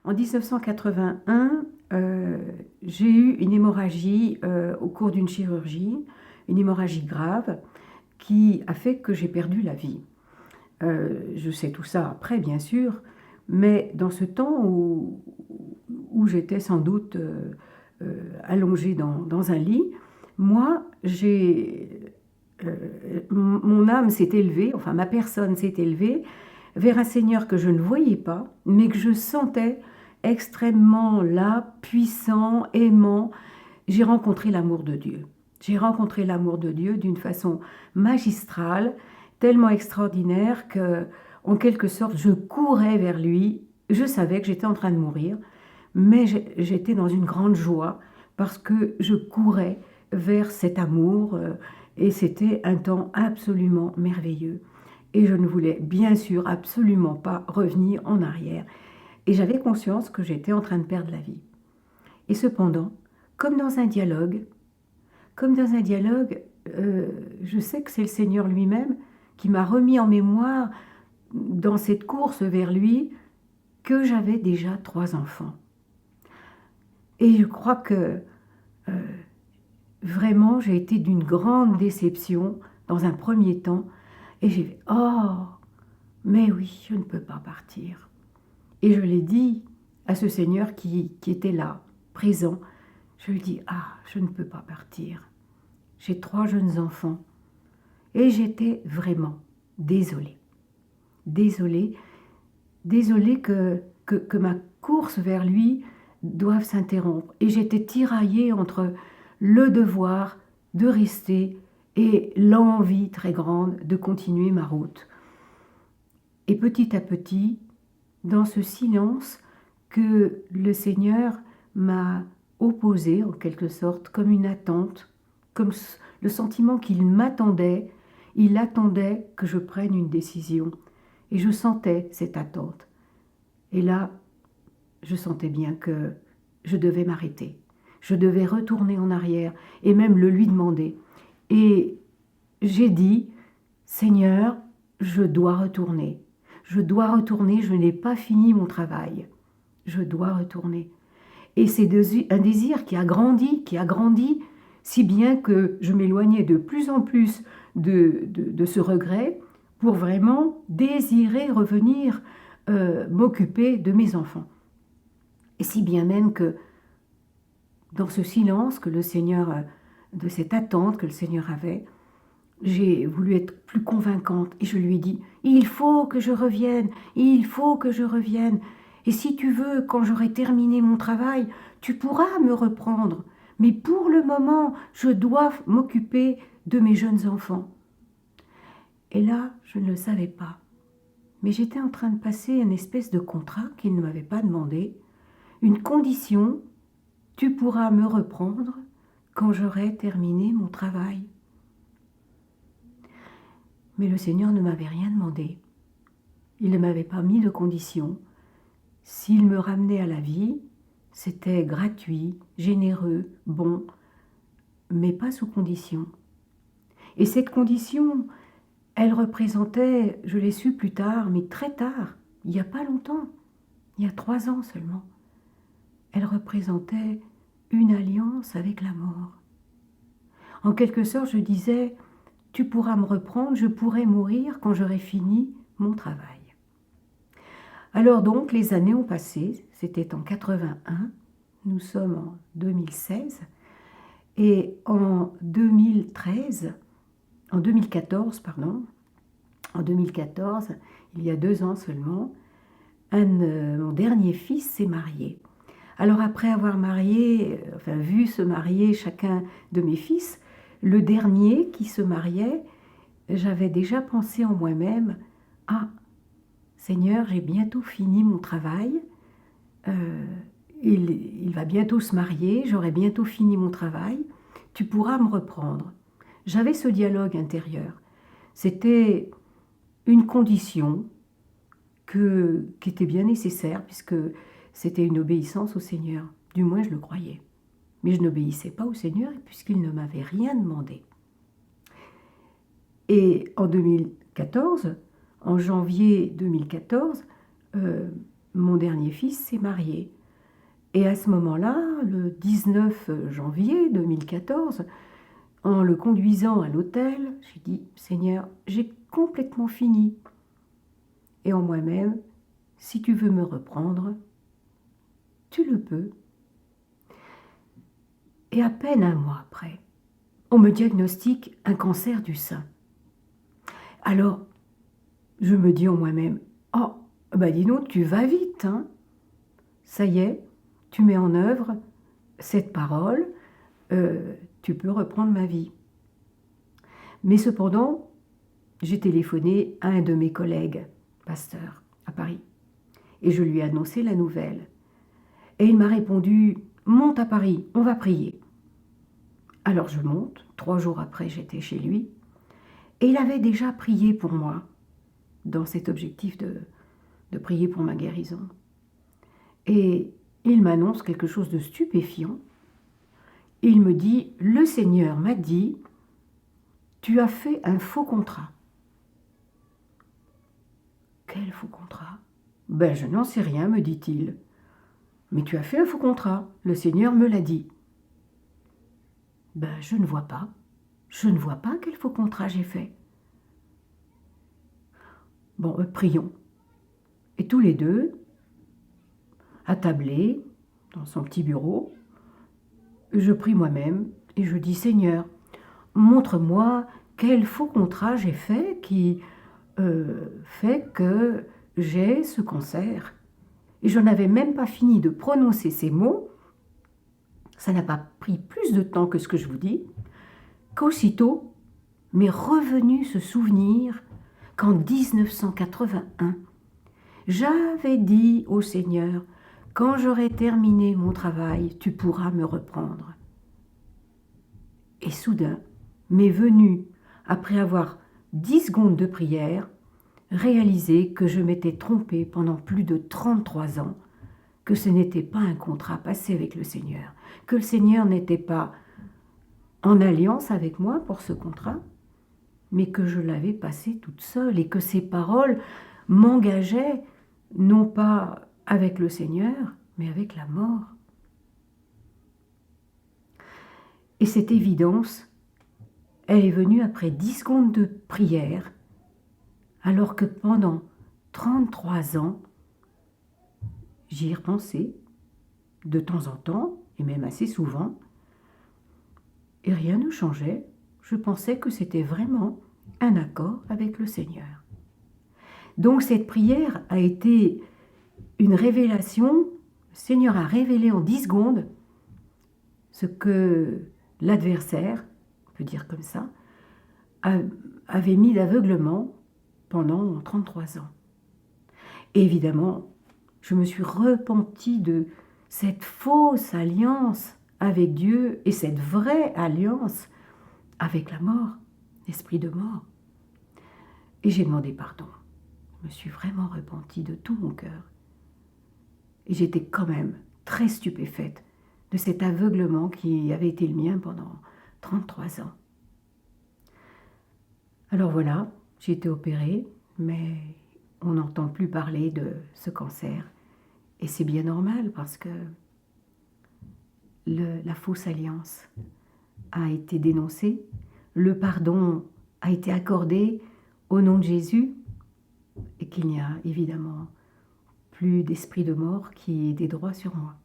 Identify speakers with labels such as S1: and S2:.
S1: En 1981, j'ai eu une hémorragie au cours d'une chirurgie, une hémorragie grave, qui a fait que j'ai perdu la vie. Je sais tout ça après, bien sûr, mais dans ce temps où j'étais sans doute allongée dans un lit, moi, mon âme s'est élevée, enfin ma personne s'est élevée vers un Seigneur que je ne voyais pas, mais que je sentais extrêmement là, puissant, aimant. J'ai rencontré l'amour de Dieu. J'ai rencontré l'amour de Dieu d'une façon magistrale, tellement extraordinaire que, en quelque sorte, je courais vers lui. Je savais que j'étais en train de mourir, mais j'étais dans une grande joie parce que je courais vers cet amour et c'était un temps absolument merveilleux. Et je ne voulais bien sûr absolument pas revenir en arrière. Et j'avais conscience que j'étais en train de perdre la vie. Et cependant, comme dans un dialogue, comme dans un dialogue, je sais que c'est le Seigneur lui-même qui m'a remis en mémoire dans cette course vers lui que j'avais déjà 3 enfants. Et je crois que vraiment j'ai été d'une grande déception dans un premier temps et j'ai fait « Oh, mais oui, je ne peux pas partir ». Et je l'ai dit à ce Seigneur qui était là, présent. Je lui dis « Ah, je ne peux pas partir. J'ai 3 jeunes enfants. » Et j'étais vraiment désolée. Désolée. Désolée que ma course vers lui doive s'interrompre. Et j'étais tiraillée entre le devoir de rester et l'envie très grande de continuer ma route. Et petit à petit, dans ce silence que le Seigneur m'a opposé en quelque sorte, comme une attente, comme le sentiment qu'il m'attendait, il attendait que je prenne une décision. Et je sentais cette attente. Et là, je sentais bien que je devais m'arrêter. Je devais retourner en arrière et même le lui demander. Et j'ai dit, Seigneur, je dois retourner. Je dois retourner, je n'ai pas fini mon travail. Je dois retourner. Et c'est un désir qui a grandi, si bien que je m'éloignais de plus en plus de ce regret pour vraiment désirer revenir m'occuper de mes enfants. Et si bien même que dans ce silence que le Seigneur, de cette attente que le Seigneur avait, j'ai voulu être plus convaincante et je lui ai dit « Il faut que je revienne, il faut que je revienne. Et si tu veux, quand j'aurai terminé mon travail, tu pourras me reprendre. Mais pour le moment, je dois m'occuper de mes jeunes enfants. » Et là, je ne le savais pas. Mais j'étais en train de passer une espèce de contrat qu'il ne m'avait pas demandé. Une condition, tu pourras me reprendre quand j'aurai terminé mon travail. Mais le Seigneur ne m'avait rien demandé. Il ne m'avait pas mis de condition. S'il me ramenait à la vie, c'était gratuit, généreux, bon, mais pas sous condition. Et cette condition, elle représentait, je l'ai su plus tard, mais très tard, il n'y a pas longtemps, il y a 3 ans seulement, elle représentait une alliance avec la mort. En quelque sorte, je disais, tu pourras me reprendre, je pourrai mourir quand j'aurai fini mon travail. Alors donc, les années ont passé, c'était en 81, nous sommes en 2016, et en 2014, il y a 2 ans seulement, mon dernier fils s'est marié. Alors après avoir vu se marier chacun de mes fils, le dernier qui se mariait, j'avais déjà pensé en moi-même, « Ah, Seigneur, j'ai bientôt fini mon travail, il va bientôt se marier, j'aurai bientôt fini mon travail, tu pourras me reprendre. » J'avais ce dialogue intérieur. C'était une condition qui était bien nécessaire puisque c'était une obéissance au Seigneur. Du moins, je le croyais. Mais je n'obéissais pas au Seigneur puisqu'il ne m'avait rien demandé. Et en 2014, en janvier 2014, mon dernier fils s'est marié. Et à ce moment-là, le 19 janvier 2014, en le conduisant à l'hôtel, j'ai dit « Seigneur, j'ai complètement fini. Et en moi-même, si tu veux me reprendre, tu le peux. » Et à peine un mois après, on me diagnostique un cancer du sein. Alors, je me dis en moi-même « Oh, bah dis donc, tu vas vite, hein. Ça y est, tu mets en œuvre cette parole, tu peux reprendre ma vie. » Mais cependant, j'ai téléphoné à un de mes collègues, pasteur, à Paris, et je lui ai annoncé la nouvelle. Et il m'a répondu « Monte à Paris, on va prier. » Alors je monte, 3 jours après j'étais chez lui, et il avait déjà prié pour moi, dans cet objectif de prier pour ma guérison. Et il m'annonce quelque chose de stupéfiant. Il me dit « Le Seigneur m'a dit, tu as fait un faux contrat. » Quel faux contrat? Ben, je n'en sais rien, me dit-il. Mais tu as fait un faux contrat, le Seigneur me l'a dit. Ben, je ne vois pas. Je ne vois pas quel faux contrat j'ai fait. Bon, prions. Et tous les deux, attablés, dans son petit bureau, je prie moi-même et je dis « Seigneur, montre-moi quel faux contrat j'ai fait qui fait que j'ai ce cancer. » Et je n'avais même pas fini de prononcer ces mots. Ça n'a pas pris plus de temps que ce que je vous dis, qu'aussitôt m'est revenu ce souvenir qu'en 1981, j'avais dit au Seigneur « Quand j'aurai terminé mon travail, tu pourras me reprendre. » Et soudain m'est venu, après avoir 10 secondes de prière, réaliser que je m'étais trompée pendant plus de 33 ans, que ce n'était pas un contrat passé avec le Seigneur, que le Seigneur n'était pas en alliance avec moi pour ce contrat, mais que je l'avais passé toute seule et que ces paroles m'engageaient non pas avec le Seigneur, mais avec la mort. Et cette évidence, elle est venue après 10 secondes de prière, alors que pendant 33 ans, j'y ai repensé, de temps en temps, et même assez souvent, et rien ne changeait. Je pensais que c'était vraiment un accord avec le Seigneur. Donc cette prière a été une révélation. Le Seigneur a révélé en 10 secondes ce que l'adversaire, on peut dire comme ça, avait mis d'aveuglement pendant 33 ans. Et évidemment, je me suis repentie de cette fausse alliance avec Dieu et cette vraie alliance avec la mort, l'esprit de mort. Et j'ai demandé pardon. Je me suis vraiment repentie de tout mon cœur. Et j'étais quand même très stupéfaite de cet aveuglement qui avait été le mien pendant 33 ans. Alors voilà, j'ai été opérée, mais on n'entend plus parler de ce cancer. Et c'est bien normal parce que la fausse alliance a été dénoncée, le pardon a été accordé au nom de Jésus et qu'il n'y a évidemment plus d'esprit de mort qui ait des droits sur moi.